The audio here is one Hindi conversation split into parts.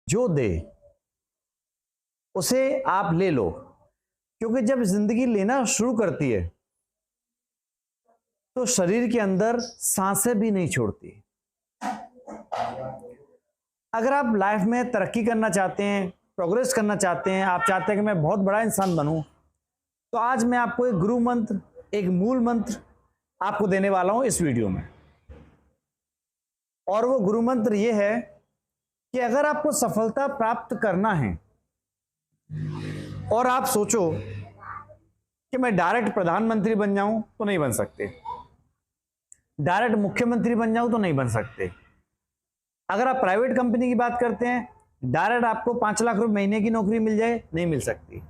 जो दे उसे आप ले लो, क्योंकि जब जिंदगी लेना शुरू करती है तो शरीर के अंदर सांसें भी नहीं छोड़ती। अगर आप लाइफ में तरक्की करना चाहते हैं, प्रोग्रेस करना चाहते हैं, आप चाहते हैं कि मैं बहुत बड़ा इंसान बनूं, तो आज मैं आपको एक गुरु मंत्र, एक मूल मंत्र आपको देने वाला हूं इस वीडियो में। और वो गुरु मंत्र ये है कि अगर आपको सफलता प्राप्त करना है और आप सोचो कि मैं डायरेक्ट प्रधानमंत्री बन जाऊं तो नहीं बन सकते, डायरेक्ट मुख्यमंत्री बन जाऊं तो नहीं बन सकते। अगर आप प्राइवेट कंपनी की बात करते हैं, डायरेक्ट आपको 5 लाख रुपए महीने की नौकरी मिल जाए, नहीं मिल सकती।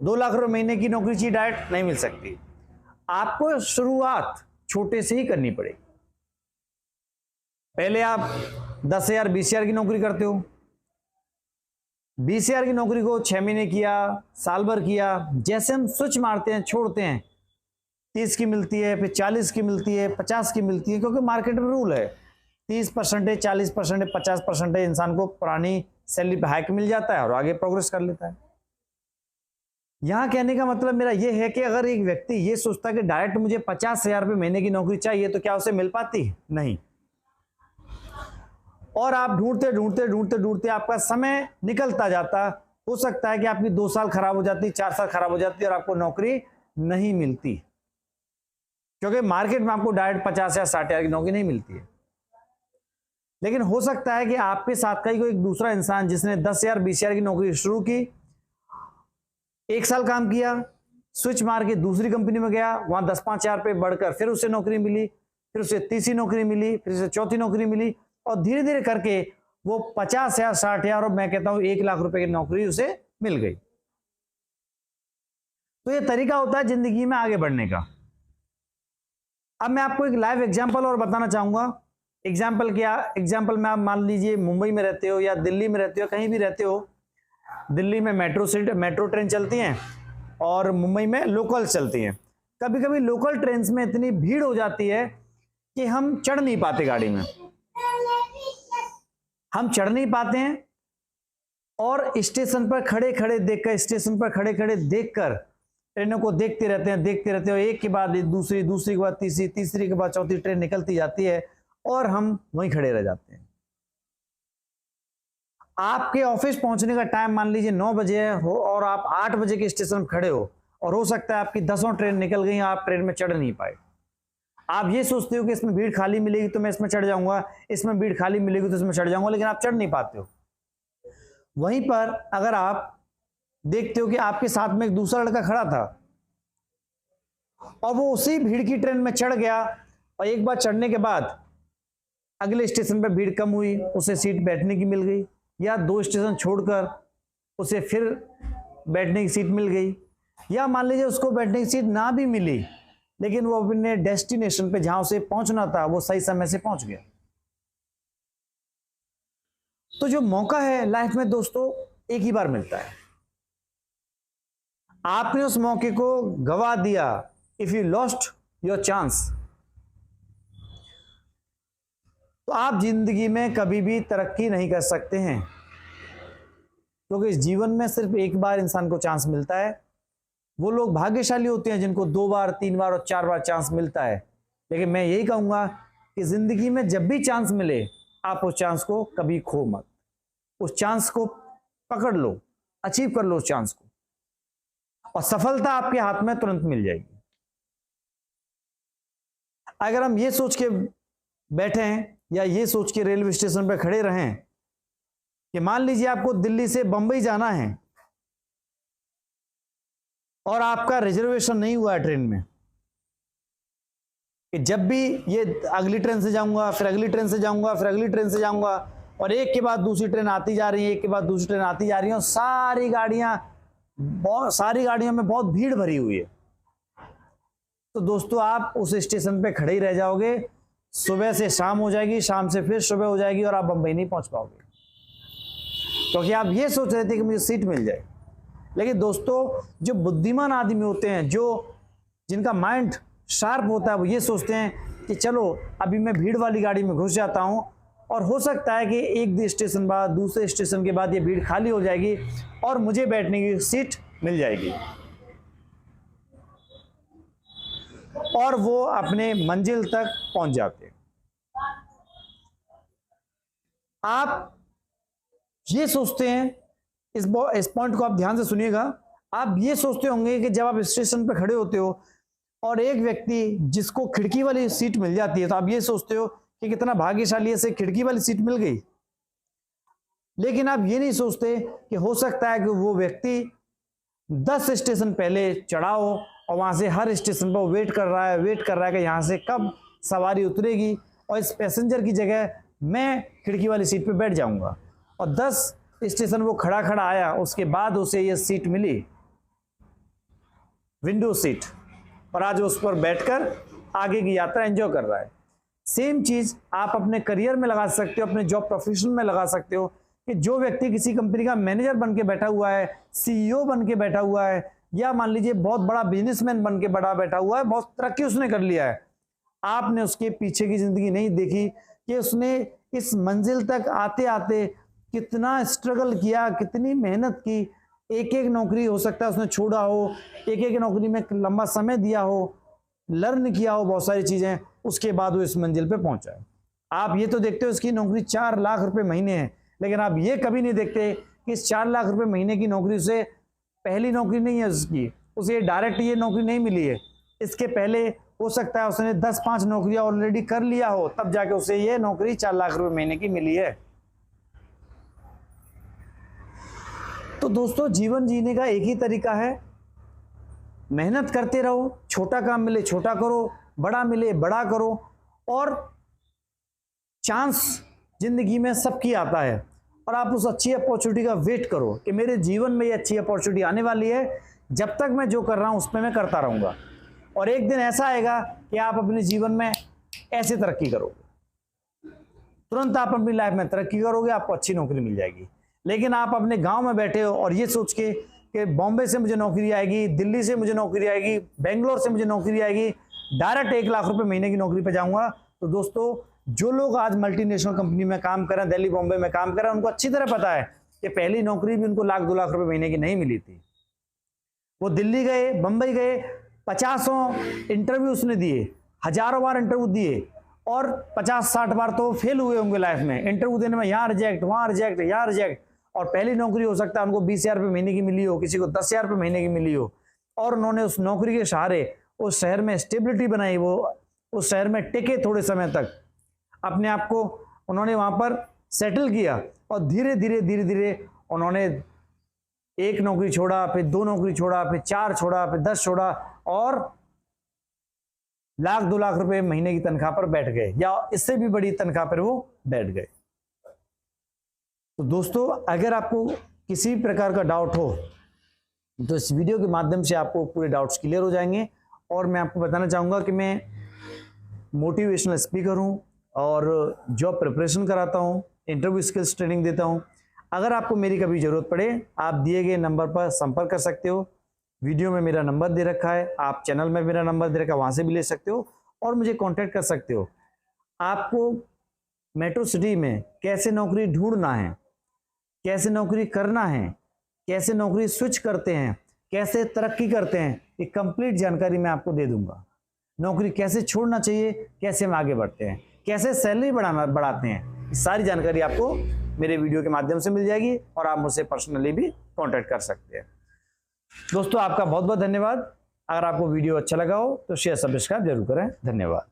2 लाख रुपए महीने की नौकरी चाहिए डायरेक्ट, नहीं मिल सकती। आपको शुरुआत छोटे से ही करनी पड़ेगी। पहले आप 10,000 20,000 की नौकरी करते हो, 20,000 की नौकरी को 6 महीने किया, साल भर किया, जैसे हम स्विच मारते हैं, छोड़ते हैं, 30 की मिलती है, फिर 40 की मिलती है, 50 की मिलती है, क्योंकि मार्केट में रूल है 30%, 40%, 50% इंसान को पुरानी सैलरी पे हाइक मिल जाता है और आगे प्रोग्रेस कर लेता है। यहां कहने का मतलब मेरा यह है कि अगर एक व्यक्ति ये सोचता है कि डायरेक्ट मुझे 50,000 रुपये महीने की नौकरी चाहिए, तो क्या उसे मिल पाती? नहीं। और आप ढूंढते ढूंढते ढूंढते ढूंढते आपका समय निकलता जाता, हो सकता है कि आपकी 2 साल खराब हो जाती, 4 साल खराब हो जाती और आपको नौकरी नहीं मिलती, क्योंकि मार्केट में आपको डायरेक्ट 50 या 60,000 की नौकरी नहीं मिलती है। लेकिन हो सकता है कि आपके साथ का ही कोई एक दूसरा इंसान जिसने 10,000 20,000 की नौकरी शुरू की, 1 साल काम किया, स्विच मार के दूसरी कंपनी में गया, वहां 10-5 हजार पे बढ़कर फिर उसे नौकरी मिली, फिर उसे तीसरी नौकरी मिली, फिर उसे चौथी नौकरी मिली, और धीरे धीरे करके वो 50 या 60,000 और मैं कहता हूं 1 लाख रुपए की नौकरी उसे मिल गई। तो ये तरीका होता है जिंदगी में आगे बढ़ने का। अब मैं आपको एक लाइव एग्जांपल और बताना चाहूंगा। एग्जांपल क्या? एग्जांपल में आप मान लीजिए मुंबई में रहते हो या दिल्ली में रहते हो, कहीं भी रहते हो। दिल्ली में मेट्रो ट्रेन चलती हैं और मुंबई में लोकल चलती हैं। कभी कभी लोकल ट्रेन में इतनी भीड़ हो जाती है कि हम चढ़ नहीं पाते गाड़ी में, हम चढ़ नहीं पाते हैं, और स्टेशन पर खड़े खड़े देखकर ट्रेनों को देखते रहते हैं। एक के बाद दूसरी, दूसरी के बाद तीसरी, तीसरी के बाद चौथी ट्रेन निकलती जाती है और हम वहीं खड़े रह जाते हैं। आपके ऑफिस पहुंचने का टाइम मान लीजिए 9 बजे हो और आप 8 बजे के स्टेशन पर खड़े हो, और हो सकता है आपकी 10 ट्रेन निकल गई, आप ट्रेन में चढ़ नहीं पाए। आप ये सोचते हो कि इसमें भीड़ खाली मिलेगी तो मैं इसमें चढ़ जाऊंगा, इसमें भीड़ खाली मिलेगी तो इसमें चढ़ जाऊंगा, लेकिन आप चढ़ नहीं पाते हो। वहीं पर अगर आप देखते हो कि आपके साथ में एक दूसरा लड़का खड़ा था और वो उसी भीड़ की ट्रेन में चढ़ गया, और एक बार चढ़ने के बाद अगले स्टेशन पर भीड़ कम हुई, उसे सीट बैठने की मिल गई, या 2 स्टेशन छोड़कर उसे फिर बैठने की सीट मिल गई, या मान लीजिए उसको बैठने की सीट ना भी मिली, लेकिन वो अपने डेस्टिनेशन पे जहां उसे पहुंचना था वो सही समय से पहुंच गया। तो जो मौका है लाइफ में दोस्तों एक ही बार मिलता है। आपने उस मौके को गवा दिया, if you lost your chance, तो आप जिंदगी में कभी भी तरक्की नहीं कर सकते हैं, क्योंकि इस जीवन में सिर्फ एक बार इंसान को चांस मिलता है। वो लोग भाग्यशाली होते हैं जिनको 2 बार 3 बार और 4 बार चांस मिलता है। लेकिन मैं यही कहूंगा कि जिंदगी में जब भी चांस मिले, आप उस चांस को कभी खो मत, उस चांस को पकड़ लो, अचीव कर लो उस चांस को, और सफलता आपके हाथ में तुरंत मिल जाएगी। अगर हम ये सोच के बैठे हैं या ये सोच के रेलवे स्टेशन पर खड़े रहें कि मान लीजिए आपको दिल्ली से बंबई जाना है और आपका रिजर्वेशन नहीं हुआ है ट्रेन में, कि जब भी ये अगली ट्रेन से जाऊंगा, फिर अगली ट्रेन से जाऊंगा, फिर अगली ट्रेन से जाऊंगा, और एक के बाद दूसरी ट्रेन आती जा रही है, एक के बाद दूसरी ट्रेन आती जा रही है, और सारी गाड़ियों में बहुत भीड़ भरी हुई है, तो दोस्तों आप उस स्टेशन पे खड़े ही रह जाओगे। सुबह से शाम हो जाएगी, शाम से फिर सुबह हो जाएगी, और आप बंबई नहीं पहुंच पाओगे, क्योंकि आप ये सोच रहे थे कि मुझे सीट मिल जाए। लेकिन दोस्तों जो बुद्धिमान आदमी होते हैं, जिनका माइंड शार्प होता है, वो ये सोचते हैं कि चलो अभी मैं भीड़ वाली गाड़ी में घुस जाता हूं और हो सकता है कि एक स्टेशन बाद दूसरे स्टेशन के बाद ये भीड़ खाली हो जाएगी और मुझे बैठने की सीट मिल जाएगी और वो अपने मंजिल तक पहुंच जाते। आप ये सोचते हैं, इस पॉइंट को आप ध्यान से सुनिएगा, आप ये सोचते होंगे कि जब आप स्टेशन पर खड़े होते हो और एक व्यक्ति जिसको खिड़की वाली सीट मिल जाती है तो आप ये सोचते हो कि कितना भाग्यशाली है, से खिड़की वाली सीट मिल गई। लेकिन आप ये नहीं सोचते कि हो सकता है कि वो व्यक्ति 10 स्टेशन पहले चढ़ा हो और वहां से हर स्टेशन पर वेट कर रहा है कि यहां से कब सवारी उतरेगी और इस पैसेंजर की जगह मैं खिड़की वाली सीट पे बैठ जाऊंगा। और 10 स्टेशन वो खड़ा खड़ा आया, उसके बाद उसे ये सीट मिली, विंडो सीट, और आज उस पर बैठकर आगे की यात्रा एंजॉय कर रहा है। सेम चीज आप अपने करियर में लगा सकते हो, अपने जॉब प्रोफेशन में लगा सकते हो कि जो व्यक्ति किसी कंपनी का मैनेजर बन के बैठा हुआ है, सीईओ बन के बैठा हुआ है, या मान लीजिए बहुत बड़ा बिजनेसमैन बन के बैठा हुआ है, बहुत तरक्की उसने कर लिया है, आपने उसके पीछे की जिंदगी नहीं देखी कि उसने इस मंजिल तक आते आते कितना स्ट्रगल किया, कितनी मेहनत की। एक एक नौकरी हो सकता है उसने छोड़ा हो, एक एक नौकरी में लंबा समय दिया हो, लर्न किया हो बहुत सारी चीजें, उसके बाद वो इस मंजिल पे पहुंचा है। आप ये तो देखते हो इसकी नौकरी 4 लाख रुपए महीने है, लेकिन आप ये कभी नहीं देखते कि इस 4 लाख रुपए महीने की नौकरी से पहली नौकरी नहीं है उसकी, उसे डायरेक्ट ये नौकरी नहीं मिली है। इसके पहले हो सकता है उसने 10-5 नौकरियां ऑलरेडी कर लिया हो, तब जाके उसे ये नौकरी 4 लाख रुपए महीने की मिली है। तो दोस्तों, जीवन जीने का एक ही तरीका है, मेहनत करते रहो, छोटा काम मिले छोटा करो, बड़ा मिले बड़ा करो, और चांस जिंदगी में सबकी आता है और आप उस अच्छी अपॉर्चुनिटी का वेट करो कि मेरे जीवन में ये अच्छी अपॉर्चुनिटी आने वाली है, जब तक मैं जो कर रहा हूं उसमें मैं करता रहूंगा, और एक दिन ऐसा आएगा कि आप अपने जीवन में ऐसे तरक्की करोगे, तुरंत आप अपनी लाइफ में तरक्की करोगे, आपको अच्छी नौकरी मिल जाएगी। लेकिन आप अपने गांव में बैठे हो और ये सोच के कि बॉम्बे से मुझे नौकरी आएगी, दिल्ली से मुझे नौकरी आएगी, बेंगलोर से मुझे नौकरी आएगी, डायरेक्ट 1 लाख रुपए महीने की नौकरी पे जाऊंगा। तो दोस्तों, जो लोग आज मल्टीनेशनल कंपनी में काम कर रहे हैं, दिल्ली बॉम्बे में काम कर रहे हैं, उनको अच्छी तरह पता है कि पहली नौकरी भी उनको 1-2 लाख रुपए महीने की नहीं मिली थी। वो दिल्ली गए, बंबई गए, 50 इंटरव्यू उसने दिए, हजारों बार इंटरव्यू दिए, और 50-60 बार तो फेल हुए होंगे लाइफ में, इंटरव्यू देने में, यहाँ रिजेक्ट, वहां रिजेक्ट, यहाँ रिजेक्ट, और पहली नौकरी हो सकता है उनको 20,000 रुपये महीने की मिली हो, किसी को 10,000 रुपये महीने की मिली हो, और उन्होंने उस नौकरी के सहारे उस शहर में स्टेबिलिटी बनाई, वो उस शहर में टिके थोड़े समय तक, अपने आप को उन्होंने वहां पर सेटल किया, और धीरे धीरे उन्होंने 1 नौकरी छोड़ा, फिर 2 नौकरी छोड़ा, फिर 4 छोड़ा, फिर 10 छोड़ा, और 1-2 लाख रुपए महीने की तनख्वाह पर बैठ गए, या इससे भी बड़ी तनख्वाह पर वो बैठ गए। तो दोस्तों, अगर आपको किसी प्रकार का डाउट हो तो इस वीडियो के माध्यम से आपको पूरे डाउट्स क्लियर हो जाएंगे। और मैं आपको बताना चाहूँगा कि मैं मोटिवेशनल स्पीकर हूँ और जॉब प्रिपरेशन कराता हूँ, इंटरव्यू स्किल्स ट्रेनिंग देता हूँ। अगर आपको मेरी कभी ज़रूरत पड़े, आप दिए गए नंबर पर संपर्क कर सकते हो। वीडियो में मेरा नंबर दे रखा है, आप चैनल में मेरा नंबर दे रखा है, वहाँ से भी ले सकते हो और मुझे कॉन्टैक्ट कर सकते हो। आपको मेट्रो सिटी में कैसे नौकरी ढूंढना है, कैसे नौकरी करना है, कैसे नौकरी स्विच करते हैं, कैसे तरक्की करते हैं, ये कंप्लीट जानकारी मैं आपको दे दूंगा। नौकरी कैसे छोड़ना चाहिए, कैसे हम आगे बढ़ते हैं, कैसे सैलरी बढ़ाते हैं, ये सारी जानकारी आपको मेरे वीडियो के माध्यम से मिल जाएगी और आप मुझसे पर्सनली भी कांटेक्ट कर सकते हैं। दोस्तों, आपका बहुत बहुत धन्यवाद। अगर आपको वीडियो अच्छा लगा हो तो शेयर सब्सक्राइब जरूर करें। धन्यवाद।